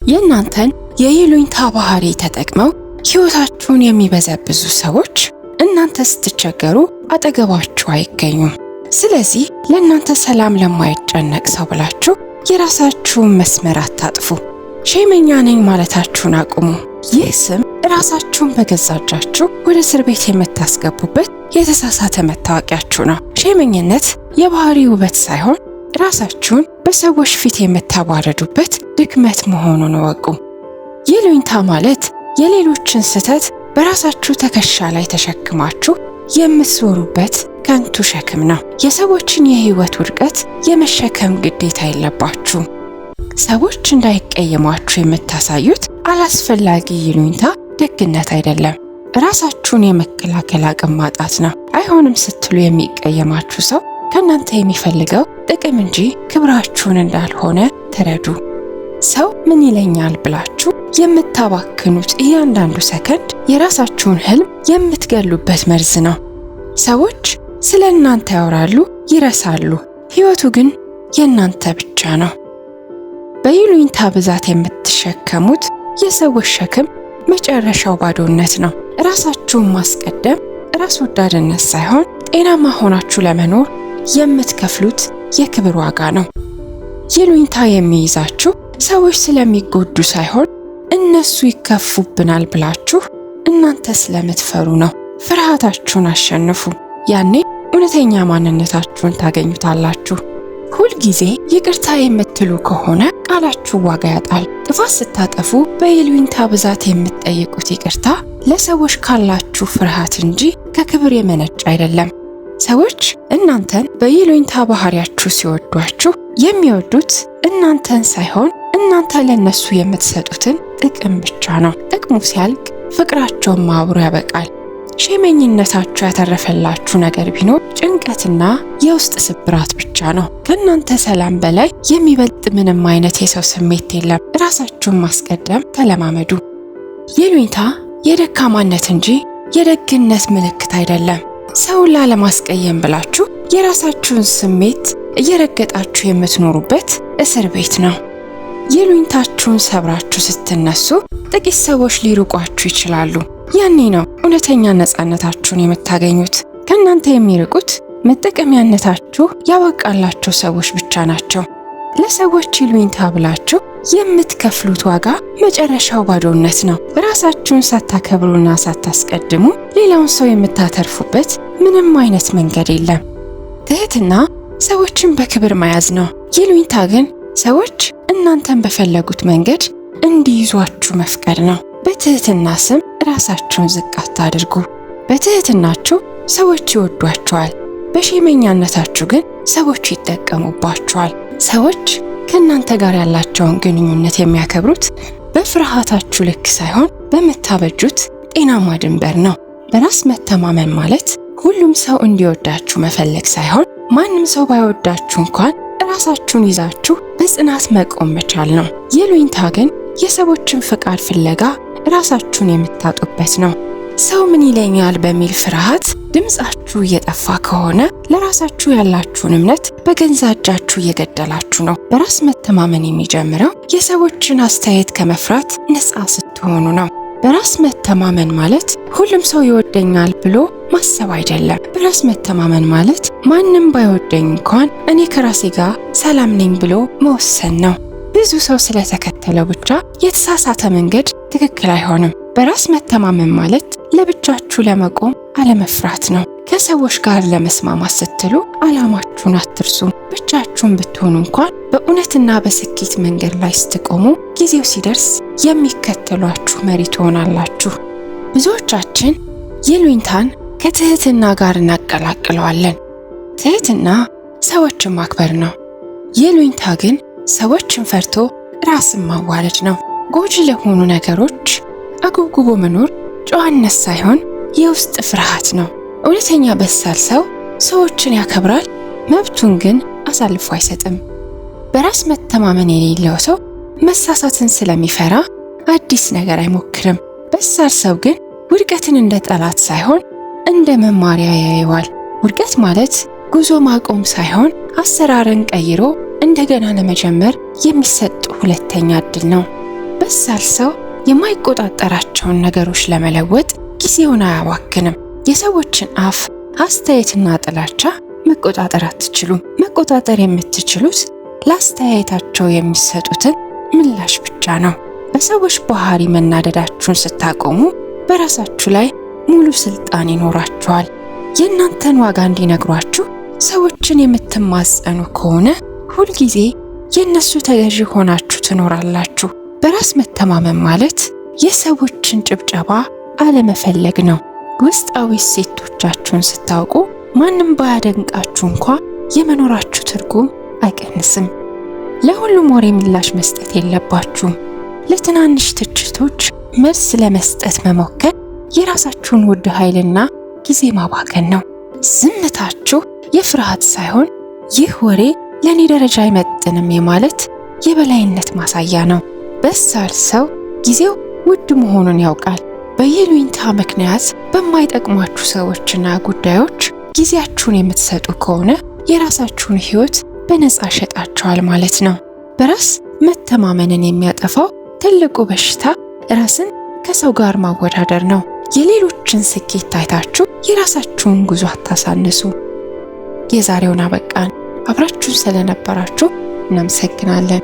የእናንተን የይሉኝታ ባህሪ ተጠቅመው ሕይወታችሁን የሚበዘብዙ ሰዎች እናንተ ስትቸገሩ አጠገባችሁ አይገኙም። ስለዚህ ለእናንተ ሰላም ለማይጨነቅ ሰው ብላችሁ የራሳችሁን መስመር አታጥፉ። ሸመኛ ነኝ ማለታችሁን አቁሙ። ይህ ስም ራሳችሁን በገዛ እጃችሁ ወደ እስር ቤት የምታስገቡበት የተሳሳተ መታወቂያችሁ ነው። ሸመኝነት የባህሪ ውበት ሳይሆን ራሳችሁን በሰዎች ፊት የምታዋረዱበት ድክመት መሆኑን እወቁ። ይሉኝታ ማለት የሌሎችን ስህተት በራሳችሁ ትከሻ ላይ ተሸክማችሁ የምትዞሩበት ከንቱ ሸክም ነው። የሰዎችን የህይወት ውድቀት የመሸከም ግዴታ የለባችሁም። ሰዎች እንዳይቀየሟችሁ የምታሳዩት አላስፈላጊ ይሉኝታ ደግነት አይደለም፣ ራሳችሁን የመከላከል አቅም ማጣት ነው። አይሆንም ስትሉ የሚቀየማችሁ ሰው ከእናንተ የሚፈልገው ጥቅም እንጂ ክብራችሁን እንዳልሆነ ተረዱ። ሰው ምን ይለኛል ብላችሁ የምታባክኑት እያንዳንዱ ሰከንድ የራሳችሁን ህልም የምትገሉበት መርዝ ነው። ሰዎች ስለ እናንተ ያወራሉ፣ ይረሳሉ። ህይወቱ ግን የእናንተ ብቻ ነው። በይሉኝታ ብዛት የምትሸከሙት የሰዎች ሸክም መጨረሻው ባዶነት ነው። ራሳችሁን ማስቀደም ራስ ወዳድነት ሳይሆን ጤናማ ሆናችሁ ለመኖር የምትከፍሉት የክብር ዋጋ ነው። ይሉኝታ የሚይዛችሁ ሰዎች ስለሚጎዱ ሳይሆን እነሱ ይከፉብናል ብላችሁ እናንተ ስለምትፈሩ ነው። ፍርሃታችሁን አሸንፉ። ያኔ እውነተኛ ማንነታችሁን ታገኙታላችሁ። ሁልጊዜ ይቅርታ የምትሉ ከሆነ ቃላችሁ ዋጋ ያጣል። ጥፋት ስታጠፉ በይሉኝታ ብዛት የምትጠይቁት ይቅርታ ለሰዎች ካላችሁ ፍርሃት እንጂ ከክብር የመነጨ አይደለም። ሰዎች እናንተን በይሉኝታ ባህሪያችሁ ሲወዷችሁ የሚወዱት እናንተን ሳይሆን እናንተ ለነሱ የምትሰጡትን ጥቅም ብቻ ነው። ጥቅሙ ሲያልቅ ፍቅራቸውም አብሮ ያበቃል። ሸመኝነታችሁ ያተረፈላችሁ ነገር ቢኖር ጭንቀትና የውስጥ ስብራት ብቻ ነው። ከእናንተ ሰላም በላይ የሚበልጥ ምንም አይነት የሰው ስሜት የለም። ራሳችሁን ማስቀደም ተለማመዱ። ይሉኝታ የደካማነት እንጂ የደግነት ምልክት አይደለም። ሰውን ላለማስቀየም ብላችሁ የራሳችሁን ስሜት እየረገጣችሁ የምትኖሩበት እስር ቤት ነው። ይሉኝታችሁን ሰብራችሁ ስትነሱ ጥቂት ሰዎች ሊርቋችሁ ይችላሉ። ያኔ ነው እውነተኛ ነፃነታችሁን የምታገኙት። ከእናንተ የሚርቁት መጠቀሚያነታችሁ ያበቃላቸው ሰዎች ብቻ ናቸው። ለሰዎች ይሉኝታ ብላችሁ የምትከፍሉት ዋጋ መጨረሻው ባዶነት ነው። ራሳችሁን ሳታከብሩና ሳታስቀድሙ ሌላውን ሰው የምታተርፉበት ምንም አይነት መንገድ የለም። ትህትና ሰዎችን በክብር መያዝ ነው። ይሉኝታ ግን ሰዎች እናንተን በፈለጉት መንገድ እንዲይዟችሁ መፍቀድ ነው። በትህትና ስም ራሳችሁን ዝቅ አታድርጉ። በትህትናችሁ ሰዎች ይወዷችኋል። በሸመኛነታችሁ ግን ሰዎች ይጠቀሙባችኋል። ሰዎች ከእናንተ ጋር ያላቸውን ግንኙነት የሚያከብሩት በፍርሃታችሁ ልክ ሳይሆን በምታበጁት ጤናማ ድንበር ነው። በራስ መተማመን ማለት ሁሉም ሰው እንዲወዳችሁ መፈለግ ሳይሆን ማንም ሰው ባይወዳችሁ እንኳን ራሳችሁን ይዛችሁ በጽናት መቆም መቻል ነው። ይሉኝታ ግን የሰዎችን ፍቃድ ፍለጋ ራሳችሁን የምታጡበት ነው። ሰው ምን ይለኛል በሚል ፍርሃት ድምጻችሁ እየጠፋ ከሆነ ለራሳችሁ ያላችሁን እምነት በገዛ እጃችሁ እየገደላችሁ ነው። በራስ መተማመን የሚጀምረው የሰዎችን አስተያየት ከመፍራት ነፃ ስትሆኑ ነው። በራስ መተማመን ማለት ሁሉም ሰው ይወደኛል ብሎ ማሰብ አይደለም። በራስ መተማመን ማለት ማንም ባይወደኝ እንኳን እኔ ከራሴ ጋር ሰላም ነኝ ብሎ መወሰን ነው። ብዙ ሰው ስለተከተለው ብቻ የተሳሳተ መንገድ ትክክል አይሆንም። በራስ መተማመን ማለት ለብቻችሁ ለመቆም አለመፍራት ነው። ከሰዎች ጋር ለመስማማት ስትሉ ዓላማችሁን አትርሱ። ብቻችሁን ብትሆኑ እንኳን በእውነትና በስኬት መንገድ ላይ ስትቆሙ ጊዜው ሲደርስ የሚከተሏችሁ መሪ ትሆናላችሁ። ብዙዎቻችን ይሉኝታን ከትህትና ጋር እናቀላቅለዋለን። ትህትና ሰዎችን ማክበር ነው። ይሉኝታ ግን ሰዎችን ፈርቶ ራስን ማዋረድ ነው። ጎጂ ለሆኑ ነገሮች አጉብጉቦ መኖር ጨዋነት ሳይሆን የውስጥ ፍርሃት ነው። እውነተኛ በሳል ሰው ሰዎችን ያከብራል፣ መብቱን ግን አሳልፎ አይሰጥም። በራስ መተማመን የሌለው ሰው መሳሳትን ስለሚፈራ አዲስ ነገር አይሞክርም። በሳል ሰው ግን ውድቀትን እንደ ጠላት ሳይሆን እንደ መማሪያ ያየዋል። ውድቀት ማለት ጉዞ ማቆም ሳይሆን አሰራርን ቀይሮ እንደገና ለመጀመር የሚሰጥ ሁለተኛ እድል ነው። በሳል ሰው የማይቆጣጠራቸውን ነገሮች ለመለወጥ ጊዜውን አያባክንም። የሰዎችን አፍ፣ አስተያየትና ጥላቻ መቆጣጠር አትችሉም። መቆጣጠር የምትችሉት ለአስተያየታቸው የሚሰጡትን ምላሽ ብቻ ነው። በሰዎች ባህሪ መናደዳችሁን ስታቆሙ በራሳችሁ ላይ ሙሉ ስልጣን ይኖራችኋል። የእናንተን ዋጋ እንዲነግሯችሁ ሰዎችን የምትማጸኑ ከሆነ ሁልጊዜ የእነሱ ተገዢ ሆናችሁ ትኖራላችሁ። በራስ መተማመን ማለት የሰዎችን ጭብጨባ አለመፈለግ ነው። ውስጣዊ እሴቶቻችሁን ስታውቁ ማንም ባያደንቃችሁ እንኳ የመኖራችሁ ትርጉም አይቀንስም። ለሁሉም ወሬ ምላሽ መስጠት የለባችሁም። ለትናንሽ ትችቶች መልስ ለመስጠት መሞከር የራሳችሁን ውድ ኃይልና ጊዜ ማባከን ነው። ዝምታችሁ የፍርሃት ሳይሆን ይህ ወሬ ለኔ ደረጃ አይመጥንም የማለት የበላይነት ማሳያ ነው። በሳል ሰው ጊዜው ውድ መሆኑን ያውቃል። በይሉኝታ ምክንያት በማይጠቅሟችሁ ሰዎችና ጉዳዮች ጊዜያችሁን የምትሰጡ ከሆነ የራሳችሁን ሕይወት በነፃ ሸጣችኋል ማለት ነው። በራስ መተማመንን የሚያጠፋው ትልቁ በሽታ ራስን ከሰው ጋር ማወዳደር ነው። የሌሎችን ስኬት ታይታችሁ የራሳችሁን ጉዞ አታሳንሱ። የዛሬውን አበቃን። አብራችሁን ስለነበራችሁ እናመሰግናለን።